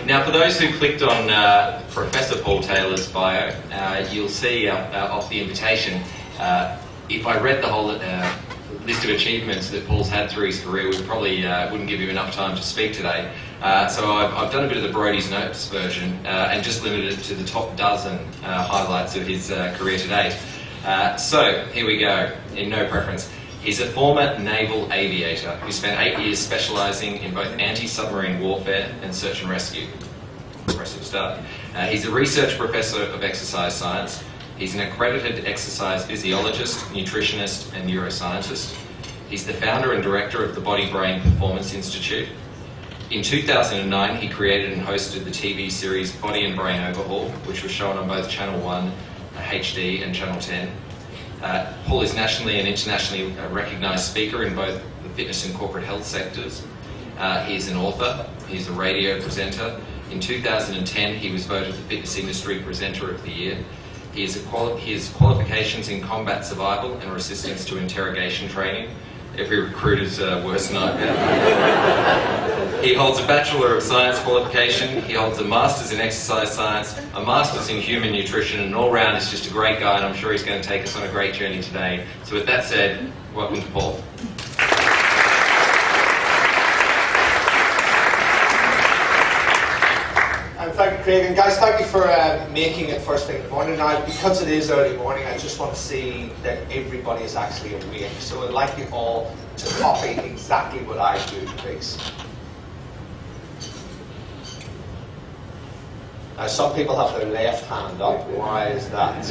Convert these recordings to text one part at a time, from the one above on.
Now, for those who clicked on Professor Paul Taylor's bio, you'll see off the invitation, if I read the whole list of achievements that Paul's had through his career, we probably wouldn't give you enough time to speak today. So I've done a bit of the Brodie's Notes version and just limited it to the top dozen highlights of his career to date. So here we go, in no preference. He's a former naval aviator who spent 8 years specialising in both anti-submarine warfare and search and rescue. Impressive stuff. He's a research professor of exercise science. He's an accredited exercise physiologist, nutritionist and neuroscientist. He's the founder and director of the Body Brain Performance Institute. In 2009, he created and hosted the TV series Body and Brain Overhaul, which was shown on both Channel 1 HD and Channel 10. Paul is nationally and internationally recognised speaker in both the fitness and corporate health sectors. He's an author, he's a radio presenter. In 2010, he was voted the Fitness Industry Presenter of the Year. He has qualifications in combat survival and resistance to interrogation training. Every recruiter's worst nightmare. He holds a Bachelor of Science qualification. He holds a Master's in Exercise Science, a Master's in Human Nutrition, and all round is just a great guy, and I'm sure he's going to take us on a great journey today. So with that said, welcome to Paul. Thank you, Craig. And guys, thank you for making it first thing in the morning. Now, because it is early morning, I just want to see that everybody is actually awake. So I'd like you all to copy exactly what I do, please. Now, some people have their left hand up. Why is that?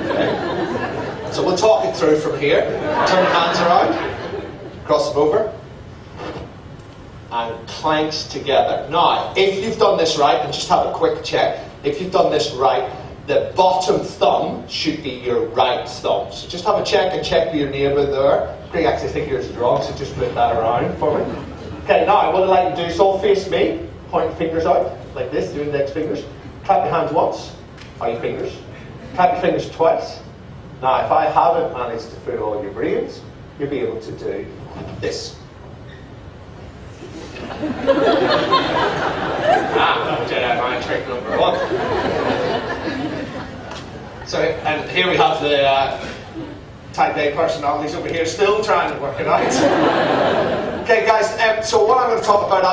Okay. So we'll talk it through from here. Turn the hands around. Cross them over. And clanks together. Now, if you've done this right, and just have a quick check, if you've done this right, the bottom thumb should be your right thumb. So just have a check and check with your neighbour there. Craig, actually think yours is wrong, so just flip that around for me. Okay, now what I'd like to do is all face me, point fingers out, like this, your index fingers. Clap your hands once, or your fingers. Clap your fingers twice. Now, if I haven't managed to fool all your brains, you'll be able to do this. Jedi mind trick number 1. So, and here we have the type A personalities over here still trying to work it out. Okay, guys, so what I'm going to talk about,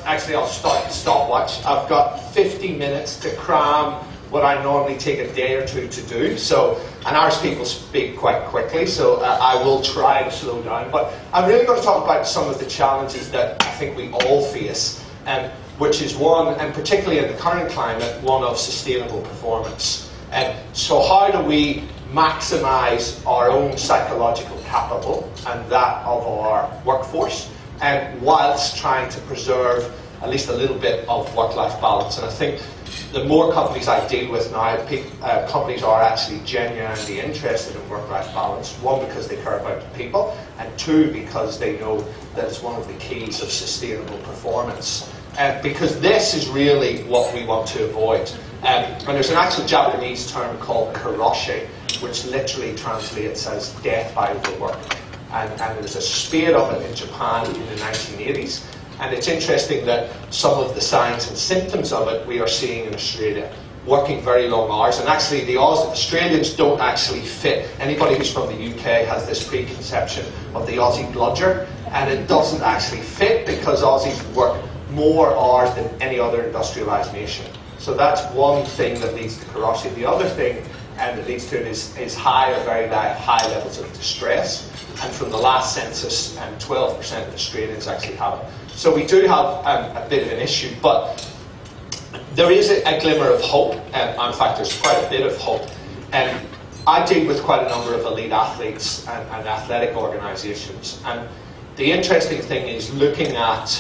actually I'll start the stopwatch. I've got 50 minutes to cram what I normally take a day or two to do. So, and Irish people speak quite quickly, so I will try to slow down. But I'm really going to talk about some of the challenges that I think we all face, which is one, and particularly in the current climate, one of sustainable performance. So how do we maximise our own psychological capital and that of our workforce, whilst trying to preserve at least a little bit of work-life balance? And I think the more companies I deal with now, companies are actually genuinely interested in work-life balance. One, because they care about the people, and two, because they know that it's one of the keys of sustainable performance. Because this is really what we want to avoid. And there's an actual Japanese term called karoshi, which literally translates as death by overwork. And there's a spate of it in Japan in the 1980s. And it's interesting that some of the signs and symptoms of it we are seeing in Australia. Working very long hours, and actually the Australians don't actually fit. Anybody who's from the UK has this preconception of the Aussie bludger, and it doesn't actually fit because Aussies work more hours than any other industrialised nation. So that's one thing that leads to karoshi. The other thing that leads to it is very high levels of distress. And from the last census, 12% of Australians actually have it. So we do have a bit of an issue, but there is a glimmer of hope. In fact, there's quite a bit of hope. I deal with quite a number of elite athletes and athletic organisations. And the interesting thing is looking at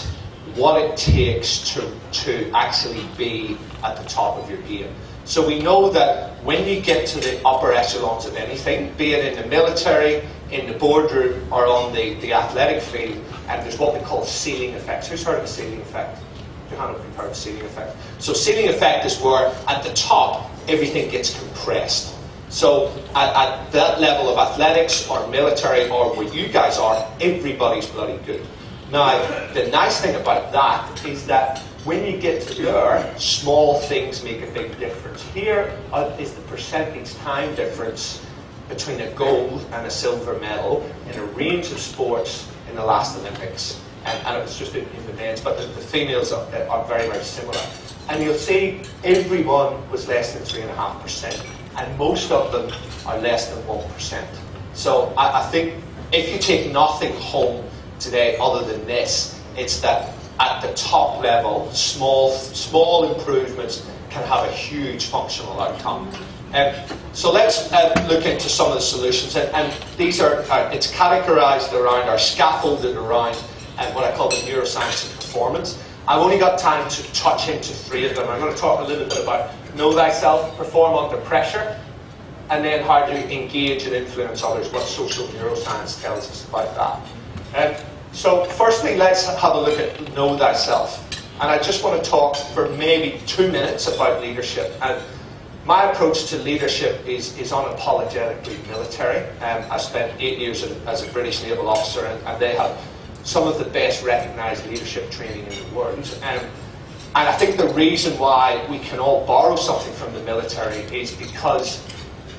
what it takes to actually be at the top of your game. So we know that when you get to the upper echelons of anything, be it in the military, in the boardroom, or on the athletic field, and there's what we call ceiling effects. Who's heard of the ceiling effect? Your hand up if you've heard of the ceiling effect. So ceiling effect is where at the top everything gets compressed. So at that level of athletics or military or where you guys are, everybody's bloody good. Now, the nice thing about that is that when you get to there, small things make a big difference. Here is the percentage time difference between a gold and a silver medal in a range of sports in the last Olympics. And it was just in the men's, but the females are very, very similar. And you'll see everyone was less than 3.5%, and most of them are less than 1%. So I think if you take nothing home today other than this, it's that at the top level, small improvements can have a huge functional outcome. So let's look into some of the solutions, and these are it's categorized around, or scaffolded around, what I call the neuroscience of performance. I've only got time to touch into 3 of them. I'm going to talk a little bit about know thyself, perform under pressure, and then how to engage and influence others, what social neuroscience tells us about that. So firstly, let's have a look at know thyself. And I just want to talk for maybe 2 minutes about leadership. And my approach to leadership is unapologetically military. I spent 8 years as a British naval officer, and they have some of the best recognised leadership training in the world. And I think the reason why we can all borrow something from the military is because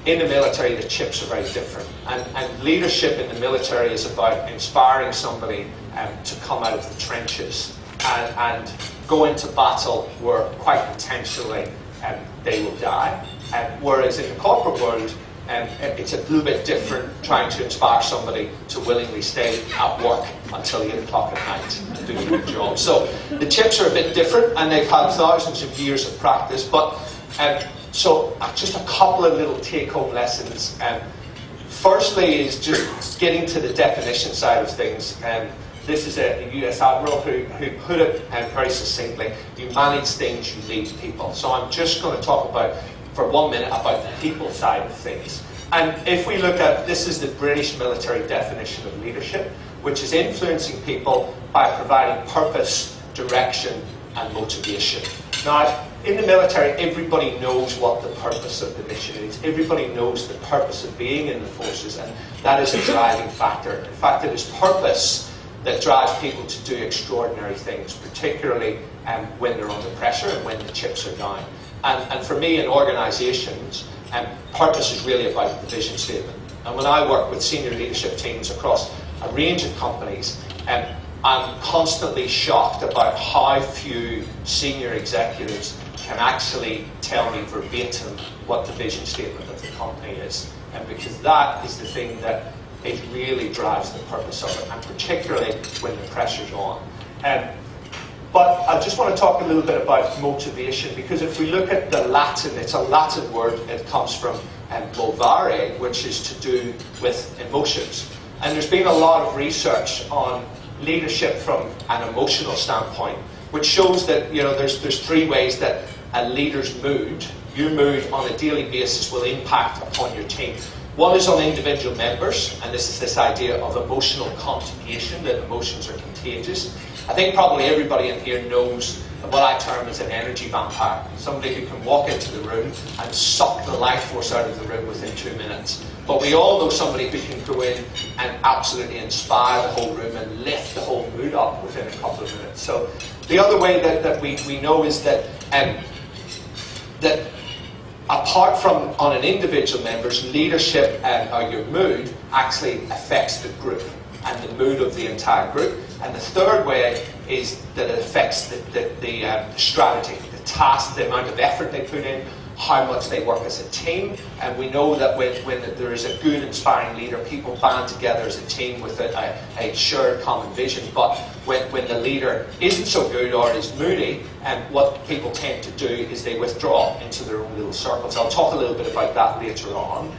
in the military the chips are very different. And leadership in the military is about inspiring somebody to come out of the trenches and go into battle where quite potentially they will die. Whereas in the corporate world, it's a little bit different, trying to inspire somebody to willingly stay at work until 8 o'clock at night to do a good job. So the chips are a bit different, and they've had thousands of years of practice. But so just a couple of little take-home lessons. Firstly is just getting to the definition side of things. This is a US Admiral who put it very succinctly: you manage things, you lead people. So I'm just going to talk about, for 1 minute, about the people side of things. And if we look at, this is the British military definition of leadership, which is influencing people by providing purpose, direction, and motivation. Now, in the military, everybody knows what the purpose of the mission is. Everybody knows the purpose of being in the forces, and that is a driving factor. In fact, it is purpose that drives people to do extraordinary things, particularly when they're under pressure and when the chips are down. And for me, in organisations, purpose is really about the vision statement. And when I work with senior leadership teams across a range of companies, I'm constantly shocked about how few senior executives can actually tell me verbatim what the vision statement of the company is. And because that is the thing that it really drives the purpose of it, and particularly when the pressure's on. But I just want to talk a little bit about motivation, because if we look at the Latin, it's a Latin word, it comes from movare, which is to do with emotions. And there's been a lot of research on leadership from an emotional standpoint, which shows that there's 3 ways that a leader's mood, your mood on a daily basis, will impact upon your team. One is on individual members, and this is this idea of emotional contagion, that emotions are contagious. I think probably everybody in here knows what I term as an energy vampire. Somebody who can walk into the room and suck the life force out of the room within 2 minutes. But we all know somebody who can go in and absolutely inspire the whole room and lift the whole mood up within a couple of minutes. So the other way that we know is that apart from on an individual member's leadership or your mood actually affects the group and the mood of the entire group. And the third way is that it affects the strategy, the task, the amount of effort they put in, how much they work as a team. And we know that when there is a good, inspiring leader, people band together as a team with a shared common vision. But when the leader isn't so good or is moody, what people tend to do is they withdraw into their own little circles. I'll talk a little bit about that later on.